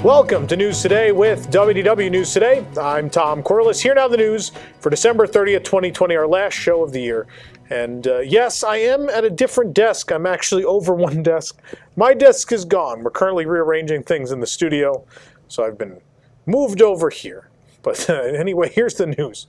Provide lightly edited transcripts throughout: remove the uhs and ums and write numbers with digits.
Welcome to News Today with WDW News Today. I'm Tom Corliss. Here now the news for December 30th, 2020, our last show of the year. And yes, I am at a different desk. I'm actually over one desk. My desk is gone. We're currently rearranging things in the studio, so I've been moved over here. But anyway, here's the news.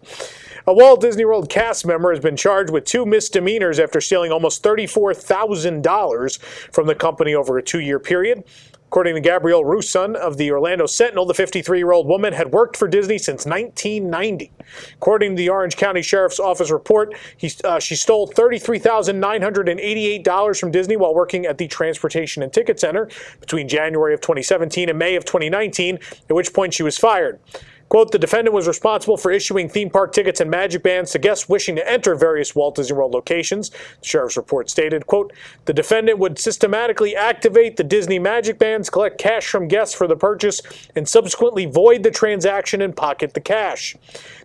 A Walt Disney World cast member has been charged with 2 misdemeanors after stealing almost $34,000 from the company over a 2-year period. According to Gabrielle Rousson of the Orlando Sentinel, the 53-year-old woman had worked for Disney since 1990. According to the Orange County Sheriff's Office report, she stole $33,988 from Disney while working at the Transportation and Ticket Center between January of 2017 and May of 2019, at which point she was fired. Quote, the defendant was responsible for issuing theme park tickets and magic bands to guests wishing to enter various Walt Disney World locations. The sheriff's report stated, quote, the defendant would systematically activate the Disney magic bands, collect cash from guests for the purchase, and subsequently void the transaction and pocket the cash.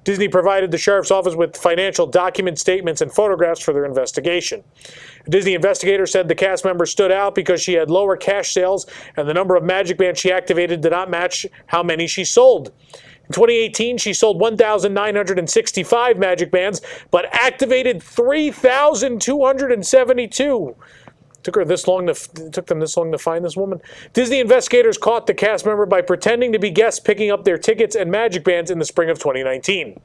Disney provided the sheriff's office with financial document statements and photographs for their investigation. A Disney investigator said the cast member stood out because she had lower cash sales and the number of magic bands she activated did not match how many she sold. In 2018, she sold 1,965 magic bands, but activated 3,272. Took them this long to find this woman. Disney investigators caught the cast member by pretending to be guests picking up their tickets and magic bands in the spring of 2019.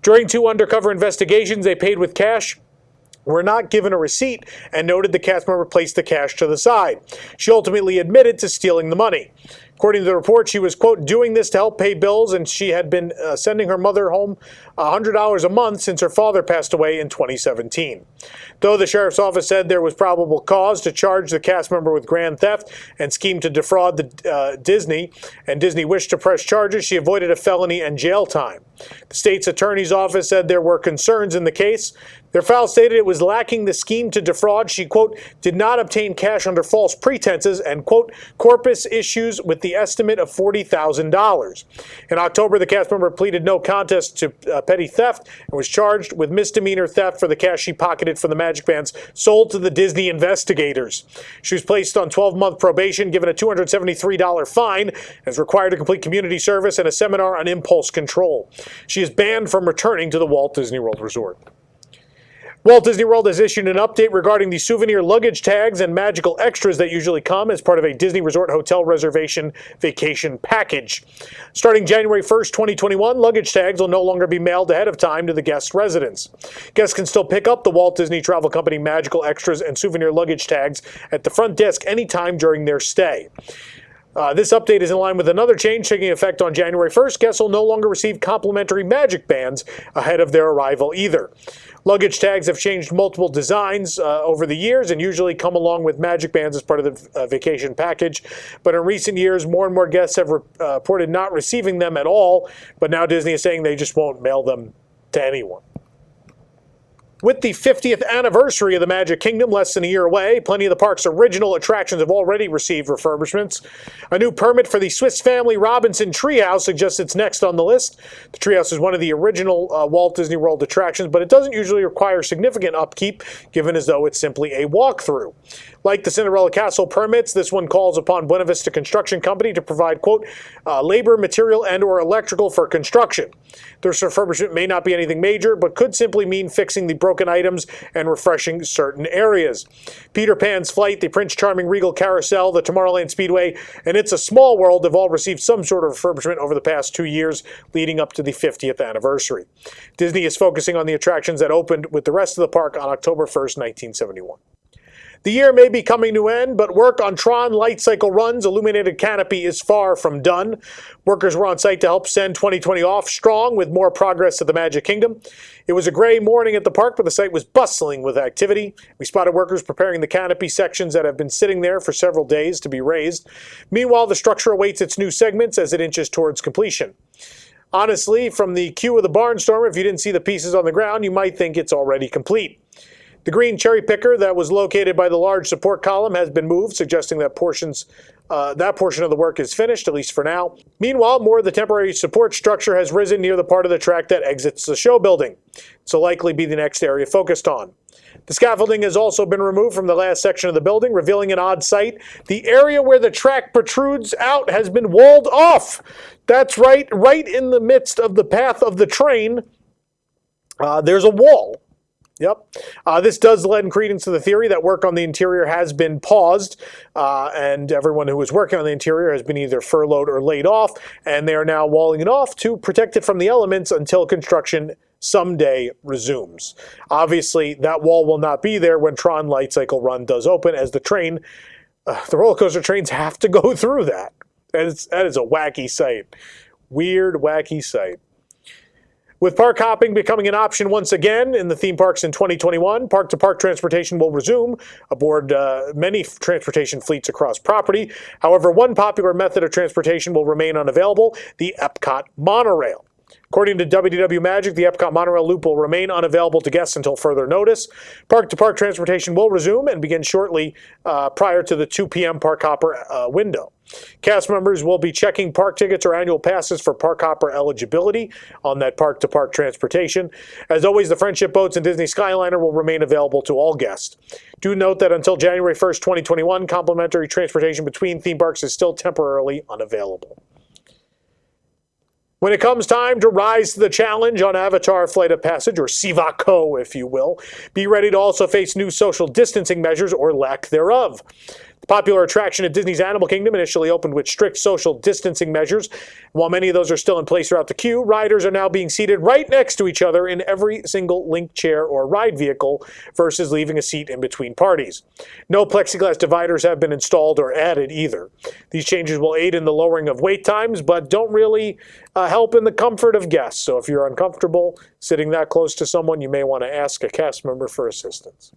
During 2 undercover investigations, they paid with cash, were not given a receipt, and noted the cast member placed the cash to the side. She ultimately admitted to stealing the money. According to the report, she was, quote, doing this to help pay bills, and she had been sending her mother home $100 a month since her father passed away in 2017. Though the sheriff's office said there was probable cause to charge the cast member with grand theft and scheme to defraud Disney, and Disney wished to press charges, she avoided a felony and jail time. The state's attorney's office said there were concerns in the case. Their file stated it was lacking the scheme to defraud. She, quote, did not obtain cash under false pretenses and, quote, corpus issues with the estimate of $40,000. In October, the cast member pleaded no contest to petty theft and was charged with misdemeanor theft for the cash she pocketed from the magic bands sold to the Disney investigators. She was placed on 12-month probation, given a $273 fine, and is required to complete community service and a seminar on impulse control. She is banned from returning to the Walt Disney World Resort. Walt Disney World has issued an update regarding the souvenir luggage tags and magical extras that usually come as part of a Disney Resort hotel reservation vacation package. Starting January 1st, 2021, luggage tags will no longer be mailed ahead of time to the guest's residence. Guests can still pick up the Walt Disney Travel Company magical extras and souvenir luggage tags at the front desk anytime during their stay. This update is in line with another change taking effect on January 1st. Guests will no longer receive complimentary magic bands ahead of their arrival either. Luggage tags have changed multiple designs over the years and usually come along with magic bands as part of the vacation package. But in recent years, more and more guests have reported not receiving them at all. But now Disney is saying they just won't mail them to anyone. With the 50th anniversary of the Magic Kingdom less than a year away, plenty of the park's original attractions have already received refurbishments. A new permit for the Swiss Family Robinson Treehouse suggests it's next on the list. The Treehouse is one of the original Walt Disney World attractions, but it doesn't usually require significant upkeep, given as though it's simply a walkthrough. Like the Cinderella Castle permits, this one calls upon Buena Vista Construction Company to provide, quote, labor, material, and or electrical for construction. This refurbishment may not be anything major, but could simply mean fixing the broken items and refreshing certain areas. Peter Pan's Flight, the Prince Charming Regal Carousel, the Tomorrowland Speedway, and It's a Small World have all received some sort of refurbishment over the past 2 years leading up to the 50th anniversary. Disney is focusing on the attractions that opened with the rest of the park on October 1st, 1971. The year may be coming to an end, but work on Tron Light Cycle Run's illuminated canopy is far from done. Workers were on site to help send 2020 off strong with more progress at the Magic Kingdom. It was a gray morning at the park, but the site was bustling with activity. We spotted workers preparing the canopy sections that have been sitting there for several days to be raised. Meanwhile, the structure awaits its new segments as it inches towards completion. Honestly, from the queue of the Barnstormer, if you didn't see the pieces on the ground, you might think it's already complete. The green cherry picker that was located by the large support column has been moved, suggesting that portion of the work is finished, at least for now. Meanwhile, more of the temporary support structure has risen near the part of the track that exits the show building. This will likely be the next area focused on. The scaffolding has also been removed from the last section of the building, revealing an odd sight. The area where the track protrudes out has been walled off. That's right in the midst of the path of the train, there's a wall. Yep. This does lend credence to the theory that work on the interior has been paused, and everyone who was working on the interior has been either furloughed or laid off, and they are now walling it off to protect it from the elements until construction someday resumes. Obviously, that wall will not be there when Tron Light Cycle Run does open, as the train, the roller coaster trains have to go through that. That is a wacky sight. Weird, wacky sight. With park hopping becoming an option once again in the theme parks in 2021, park-to-park transportation will resume aboard many transportation fleets across property. However, one popular method of transportation will remain unavailable, the EPCOT monorail. According to WDW Magic, the EPCOT monorail loop will remain unavailable to guests until further notice. Park-to-park transportation will resume and begin shortly prior to the 2 p.m. park hopper window. Cast members will be checking park tickets or annual passes for park hopper eligibility on that park-to-park transportation. As always, the Friendship Boats and Disney Skyliner will remain available to all guests. Do note that until January 1st, 2021, complimentary transportation between theme parks is still temporarily unavailable. When it comes time to rise to the challenge on Avatar Flight of Passage, or Sivako, if you will, be ready to also face new social distancing measures or lack thereof. The popular attraction at Disney's Animal Kingdom initially opened with strict social distancing measures. While many of those are still in place throughout the queue, riders are now being seated right next to each other in every single link chair or ride vehicle versus leaving a seat in between parties. No plexiglass dividers have been installed or added either. These changes will aid in the lowering of wait times, but don't really help in the comfort of guests. So if you're uncomfortable sitting that close to someone, you may want to ask a cast member for assistance.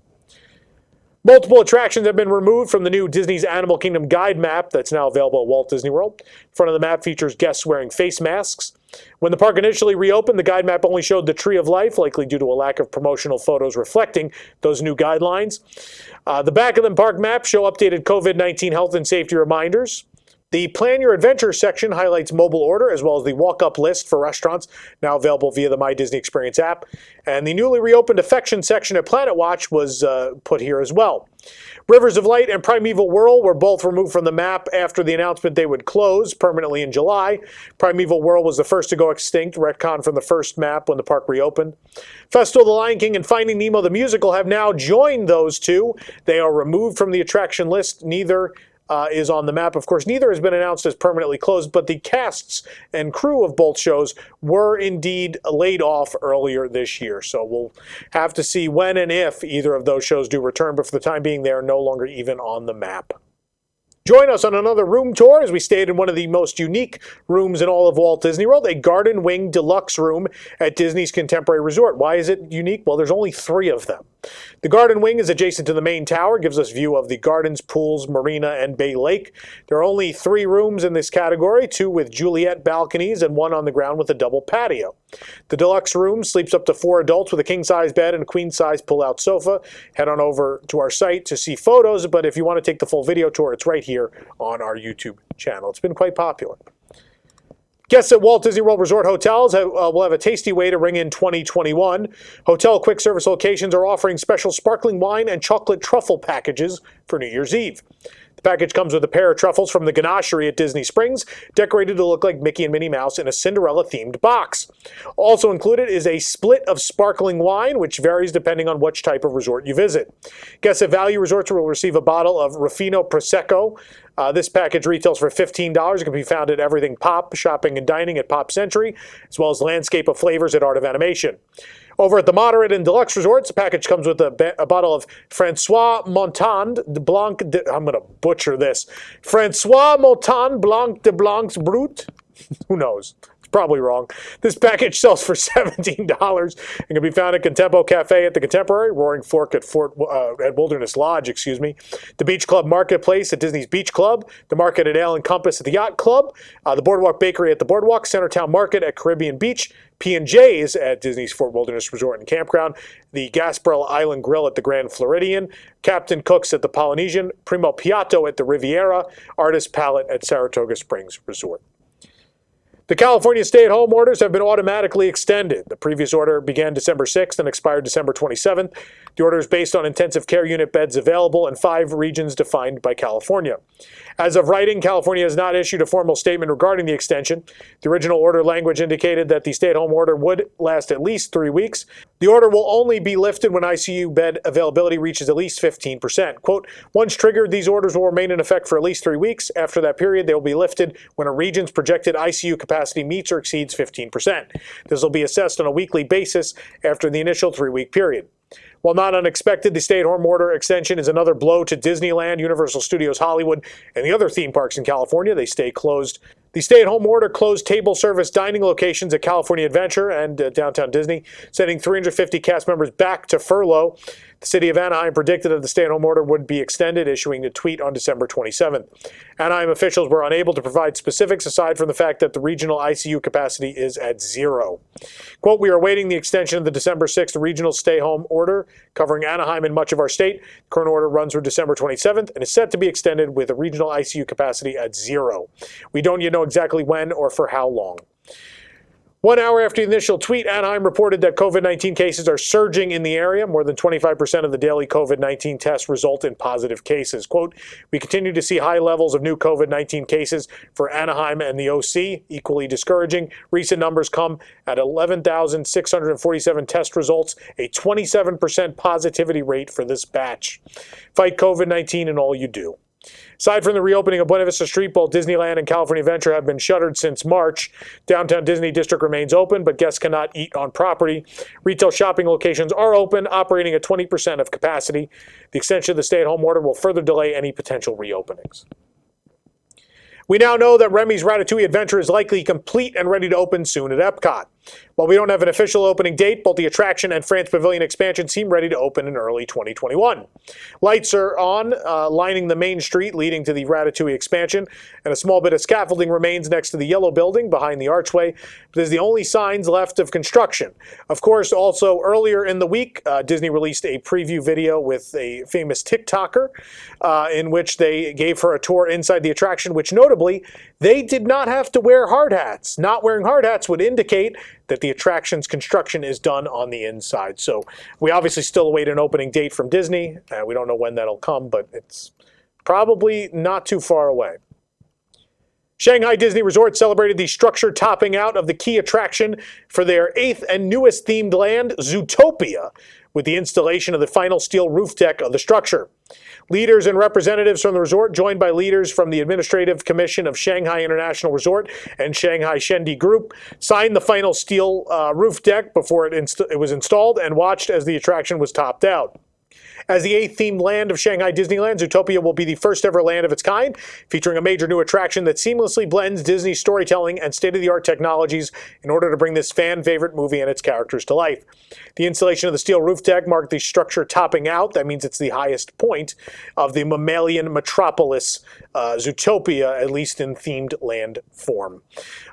Multiple attractions have been removed from the new Disney's Animal Kingdom guide map that's now available at Walt Disney World. Front of the map features guests wearing face masks. When the park initially reopened, the guide map only showed the Tree of Life, likely due to a lack of promotional photos reflecting those new guidelines. The back of the park map show updated COVID-19 health and safety reminders. The Plan Your Adventure section highlights mobile order as well as the walk-up list for restaurants, now available via the My Disney Experience app. And the newly reopened Affection section at Planet Watch was put here as well. Rivers of Light and Primeval Whirl were both removed from the map after the announcement they would close permanently in July. Primeval Whirl was the first to go extinct, retconned from the first map when the park reopened. Festival of the Lion King and Finding Nemo the Musical have now joined those two. They are removed from the attraction list. Neither is on the map. Of course, neither has been announced as permanently closed, but the casts and crew of both shows were indeed laid off earlier this year. So we'll have to see when and if either of those shows do return, but for the time being, they are no longer even on the map. Join us on another room tour as we stayed in one of the most unique rooms in all of Walt Disney World, a Garden Wing Deluxe room at Disney's Contemporary Resort. Why is it unique? Well, there's only 3 of them. The Garden Wing is adjacent to the main tower, gives us view of the gardens, pools, marina, and Bay Lake. There are only 3 rooms in this category, 2 with Juliet balconies and 1 on the ground with a double patio. The deluxe room sleeps up to 4 adults with a king-size bed and a queen-size pull-out sofa. Head on over to our site to see photos, but if you want to take the full video tour, it's right here on our YouTube channel. It's been quite popular. Guests at Walt Disney World Resort hotels will have a tasty way to ring in 2021. Hotel quick service locations are offering special sparkling wine and chocolate truffle packages for New Year's Eve. The package comes with a pair of truffles from the Ganachery at Disney Springs, decorated to look like Mickey and Minnie Mouse in a Cinderella-themed box. Also included is a split of sparkling wine, which varies depending on which type of resort you visit. Guests at value resorts will receive a bottle of Ruffino Prosecco. This package retails for $15. It can be found at Everything Pop, Shopping and Dining at Pop Century, as well as Landscape of Flavors at Art of Animation. Over at the Moderate and Deluxe Resorts, the package comes with a bottle of Francois Montant de Blanc, I'm going to butcher this, Francois Montant Blanc de Blanc's Brut. Who knows? Probably wrong. This package sells for $17 and can be found at Contempo Cafe at the Contemporary, Roaring Fork at Wilderness Lodge, the Beach Club Marketplace at Disney's Beach Club, the Market at Ale and Compass at the Yacht Club, the Boardwalk Bakery at the Boardwalk, Centertown Market at Caribbean Beach, P&J's at Disney's Fort Wilderness Resort and Campground, the Gasparilla Island Grill at the Grand Floridian, Captain Cook's at the Polynesian, Primo Piatto at the Riviera, Artist Palette at Saratoga Springs Resort. The California stay-at-home orders have been automatically extended. The previous order began December 6th and expired December 27th. The order is based on intensive care unit beds available in 5 regions defined by California. As of writing, California has not issued a formal statement regarding the extension. The original order language indicated that the stay-at-home order would last at least 3 weeks. The order will only be lifted when ICU bed availability reaches at least 15%. Quote, once triggered, these orders will remain in effect for at least 3 weeks. After that period, they will be lifted when a region's projected ICU capacity meets or exceeds 15%. This will be assessed on a weekly basis after the initial 3-week period. While not unexpected, the stay-at-home order extension is another blow to Disneyland, Universal Studios Hollywood, and the other theme parks in California. They stay closed. The stay-at-home order closed table service dining locations at California Adventure and Downtown Disney, sending 350 cast members back to furlough. The city of Anaheim predicted that the stay-at-home order would be extended, issuing a tweet on December 27th. Anaheim officials were unable to provide specifics aside from the fact that the regional ICU capacity is at 0. Quote, we are awaiting the extension of the December 6th regional stay-home order covering Anaheim and much of our state. The current order runs through December 27th and is set to be extended with a regional ICU capacity at 0. We don't yet know exactly when or for how long. 1 hour after the initial tweet, Anaheim reported that COVID-19 cases are surging in the area. More than 25% of the daily COVID-19 tests result in positive cases. Quote, we continue to see high levels of new COVID-19 cases for Anaheim and the OC, equally discouraging. Recent numbers come at 11,647 test results, a 27% positivity rate for this batch. Fight COVID-19 in all you do. Aside from the reopening of Buena Vista Street, both Disneyland and California Adventure have been shuttered since March. Downtown Disney District remains open, but guests cannot eat on property. Retail shopping locations are open, operating at 20% of capacity. The extension of the stay-at-home order will further delay any potential reopenings. We now know that Remy's Ratatouille adventure is likely complete and ready to open soon at EPCOT. While we don't have an official opening date, both the attraction and France Pavilion expansion seem ready to open in early 2021. Lights are on, lining the main street leading to the Ratatouille expansion, and a small bit of scaffolding remains next to the yellow building behind the archway, but there's the only signs left of construction. Of course, also earlier in the week, Disney released a preview video with a famous TikToker in which they gave her a tour inside the attraction, which notably, they did not have to wear hard hats. Not wearing hard hats would indicate that the attraction's construction is done on the inside. So we obviously still await an opening date from Disney. We don't know when that'll come, but it's probably not too far away. Shanghai Disney Resort celebrated the structure topping out of the key attraction for their 8th and newest themed land, Zootopia, with the installation of the final steel roof deck of the structure. Leaders and representatives from the resort, joined by leaders from the Administrative Commission of Shanghai International Resort and Shanghai Shendi Group, signed the final steel roof deck before it was installed and watched as the attraction was topped out. As the 8th themed land of Shanghai Disneyland, Zootopia will be the first ever land of its kind, featuring a major new attraction that seamlessly blends Disney storytelling and state-of-the-art technologies in order to bring this fan-favorite movie and its characters to life. The installation of the steel roof deck marked the structure topping out. That means it's the highest point of the mammalian metropolis, Zootopia, at least in themed land form.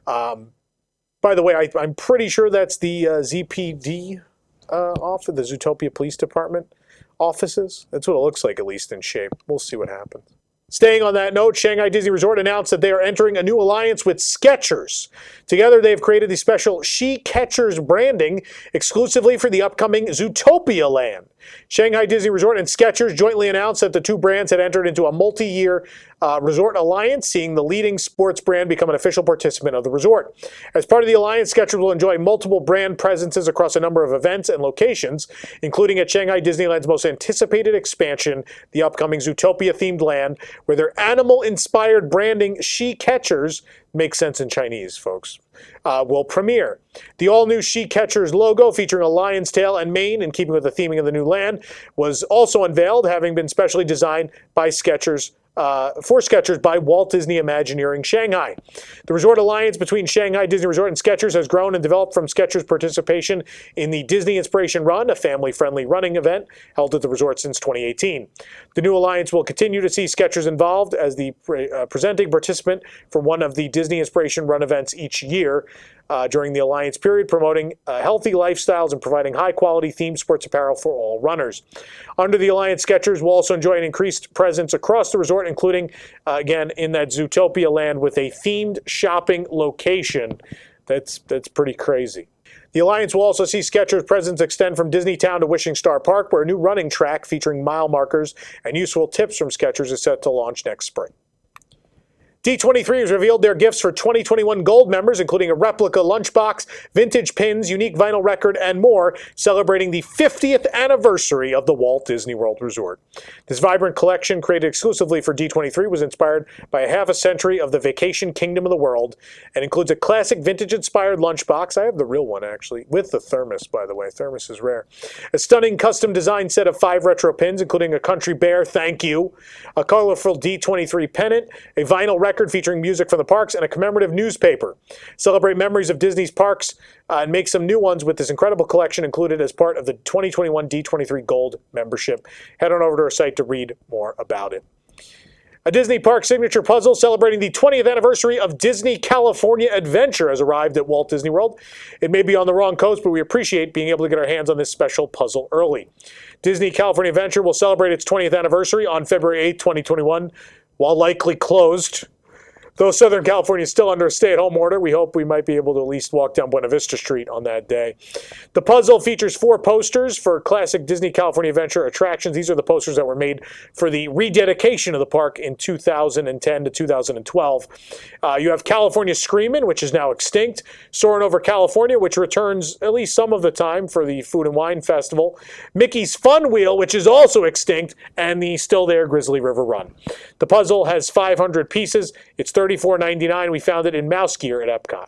By the way, I'm pretty sure that's the ZPD office, the Zootopia Police Department offices. That's what it looks like, at least in shape. We'll see what happens. Staying on that note, Shanghai Disney Resort announced that they are entering a new alliance with Skechers. Together, they've created the special She Catchers branding exclusively for the upcoming Zootopia land. Shanghai Disney Resort and Skechers jointly announced that the two brands had entered into a multi-year resort alliance, seeing the leading sports brand become an official participant of the resort. As part of the alliance, Skechers will enjoy multiple brand presences across a number of events and locations, including at Shanghai Disneyland's most anticipated expansion, the upcoming Zootopia-themed land, where their animal-inspired branding, She Catchers, makes sense in Chinese, folks, will premiere. The all-new She Catchers logo, featuring a lion's tail and mane in keeping with the theming of the new land, was also unveiled, having been specially designed by Skechers for Skechers by Walt Disney Imagineering Shanghai. The resort alliance between Shanghai Disney Resort and Skechers has grown and developed from Skechers' participation in the Disney Inspiration Run, a family-friendly running event held at the resort since 2018. The new alliance will continue to see Skechers involved as the presenting participant for one of the Disney Inspiration Run events each year during the alliance period, promoting healthy lifestyles and providing high-quality themed sports apparel for all runners. Under the alliance, Skechers will also enjoy an increased presence across the resort, including, again, in that Zootopia land with a themed shopping location. That's pretty crazy. The alliance will also see Skechers' presence extend from Disneytown to Wishing Star Park, where a new running track featuring mile markers and useful tips from Skechers is set to launch next spring. D23 has revealed their gifts for 2021 Gold members, including a replica lunchbox, vintage pins, unique vinyl record, and more, celebrating the 50th anniversary of the Walt Disney World Resort. This vibrant collection, created exclusively for D23, was inspired by a half a century of the vacation kingdom of the world and includes a classic vintage-inspired lunchbox. I have the real one, actually, with the thermos, by the way. Thermos is rare. A stunning custom-designed set of 5 retro pins, including a country bear, thank you, a colorful D23 pennant, a vinyl record featuring music from the parks, and a commemorative newspaper. Celebrate memories of Disney's parks and make some new ones with this incredible collection included as part of the 2021 D23 Gold membership. Head on over to our site to read more about it. A Disney Park signature puzzle celebrating the 20th anniversary of Disney California Adventure has arrived at Walt Disney World. It may be on the wrong coast, but we appreciate being able to get our hands on this special puzzle early. Disney California Adventure will celebrate its 20th anniversary on February 8, 2021, while likely closed. Though Southern California is still under a stay-at-home order, we hope we might be able to at least walk down Buena Vista Street on that day. The puzzle features 4 posters for classic Disney California Adventure attractions. These are the posters that were made for the rededication of the park in 2010 to 2012. You have California Screamin', which is now extinct, Soarin' Over California, which returns at least some of the time for the Food and Wine Festival, Mickey's Fun Wheel, which is also extinct, and the still there Grizzly River Run. The puzzle has 500 pieces. It's $34.99. We found it in Mouse Gear at EPCOT.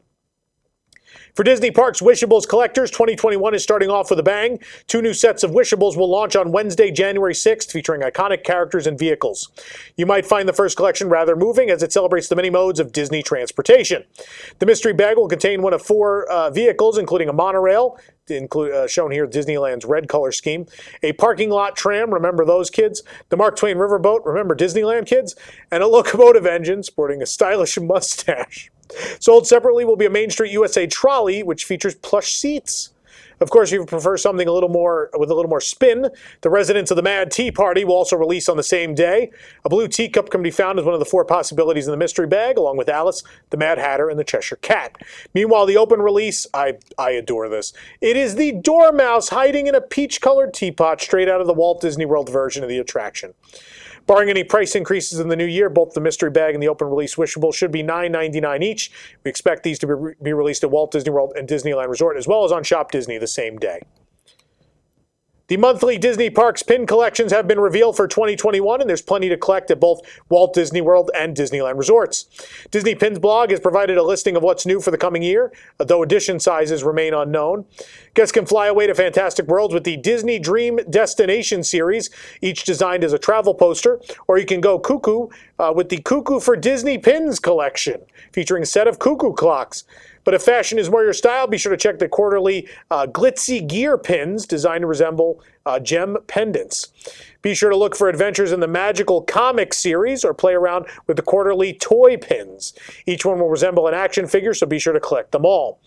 For Disney Parks Wishables collectors, 2021 is starting off with a bang. 2 new sets of Wishables will launch on Wednesday, January 6th, featuring iconic characters and vehicles. You might find the first collection rather moving as it celebrates the many modes of Disney transportation. The mystery bag will contain one of 4 vehicles, including a monorail, shown here, Disneyland's red color scheme, a parking lot tram, remember those kids, the Mark Twain riverboat, remember Disneyland kids, and a locomotive engine sporting a stylish mustache. Sold separately will be a Main Street USA trolley, which features plush seats. Of course, if you prefer something with a little more spin, the residents of the Mad Tea Party will also release on the same day. A blue teacup can be found as one of the 4 possibilities in the mystery bag, along with Alice, the Mad Hatter, and the Cheshire Cat. Meanwhile, the open release, I adore this. It is the Dormouse hiding in a peach-colored teapot straight out of the Walt Disney World version of the attraction. Barring any price increases in the new year, both the mystery bag and the open release Wishable should be $9.99 each. We expect these to be released at Walt Disney World and Disneyland Resort, as well as on Shop Disney the same day. The monthly Disney Parks pin collections have been revealed for 2021, and there's plenty to collect at both Walt Disney World and Disneyland Resorts. Disney Pins blog has provided a listing of what's new for the coming year, though edition sizes remain unknown. Guests can fly away to fantastic worlds with the Disney Dream Destination series, each designed as a travel poster, or you can go cuckoo with the Cuckoo for Disney Pins collection, featuring a set of cuckoo clocks. But if fashion is more your style, be sure to check the quarterly glitzy gear pins designed to resemble gem pendants. Be sure to look for adventures in the Magical Comic series or play around with the quarterly toy pins. Each one will resemble an action figure, so be sure to collect them all.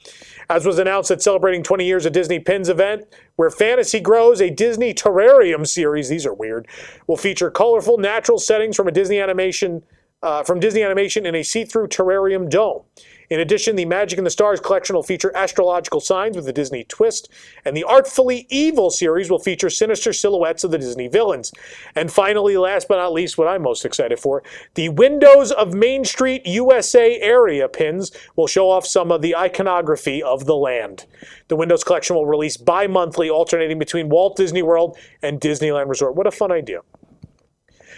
As was announced at Celebrating 20 Years of Disney Pins event, where fantasy grows, a Disney Terrarium series, these are weird, will feature colorful natural settings from Disney animation in a see-through terrarium dome. In addition, the Magic and the Stars collection will feature astrological signs with a Disney twist, and the Artfully Evil series will feature sinister silhouettes of the Disney villains. And finally, last but not least, what I'm most excited for, the Windows of Main Street USA area pins will show off some of the iconography of the land. The Windows collection will release bi-monthly, alternating between Walt Disney World and Disneyland Resort. What a fun idea.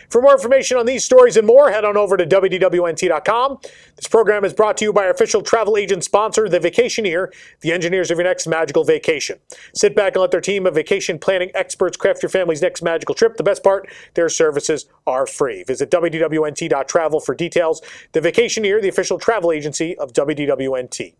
For more information on these stories and more, head on over to WDWNT.com. This program is brought to you by our official travel agent sponsor, The Vacationeer, the engineers of your next magical vacation. Sit back and let their team of vacation planning experts craft your family's next magical trip. The best part, their services are free. Visit WDWNT.travel for details. The Vacationeer, the official travel agency of WDWNT.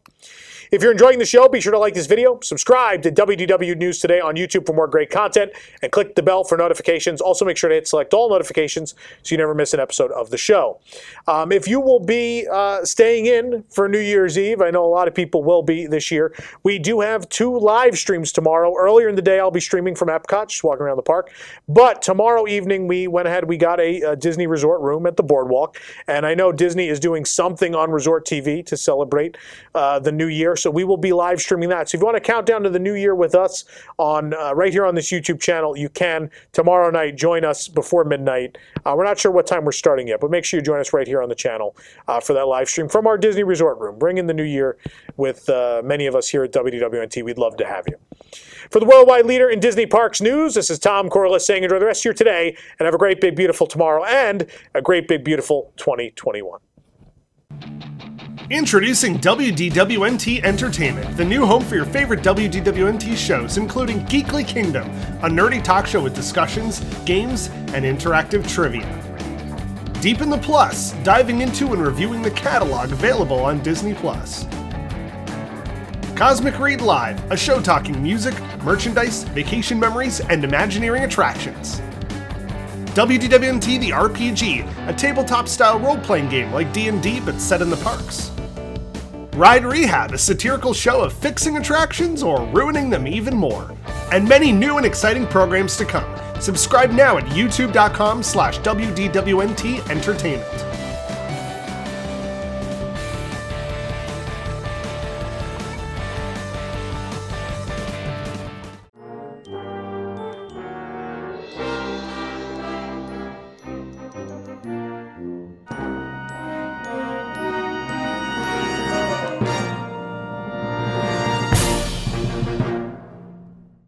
If you're enjoying the show, be sure to like this video, subscribe to WDW News Today on YouTube for more great content, and click the bell for notifications. Also, make sure to hit select all notifications so you never miss an episode of the show. If you will be staying in for New Year's Eve, I know a lot of people will be this year, we do have 2 live streams tomorrow. Earlier in the day, I'll be streaming from EPCOT, just walking around the park. But tomorrow evening, we went ahead, we got a Disney Resort room at the Boardwalk, and I know Disney is doing something on Resort TV to celebrate the new year. so we will be live streaming that. So if you want to count down to the new year with us on right here on this YouTube channel, you can. Tomorrow night, join us before midnight. We're not sure what time we're starting yet, but make sure you join us right here on the channel for that live stream from our Disney Resort room. Bring in the new year with many of us here at WDWNT. We'd love to have you. For the worldwide leader in Disney Parks news, this is Tom Corliss saying enjoy the rest of your today and have a great, big, beautiful tomorrow and a great, big, beautiful 2021. Introducing WDWNT Entertainment, the new home for your favorite WDWNT shows, including Geekly Kingdom, a nerdy talk show with discussions, games, and interactive trivia. Deep in the Plus, diving into and reviewing the catalog available on Disney+. Cosmic Read Live, a show talking music, merchandise, vacation memories, and Imagineering attractions. WDWNT The RPG, a tabletop-style role-playing game like D&D but set in the parks. Ride Rehab, a satirical show of fixing attractions or ruining them even more. And many new and exciting programs to come. Subscribe now at youtube.com/WDWNT Entertainment.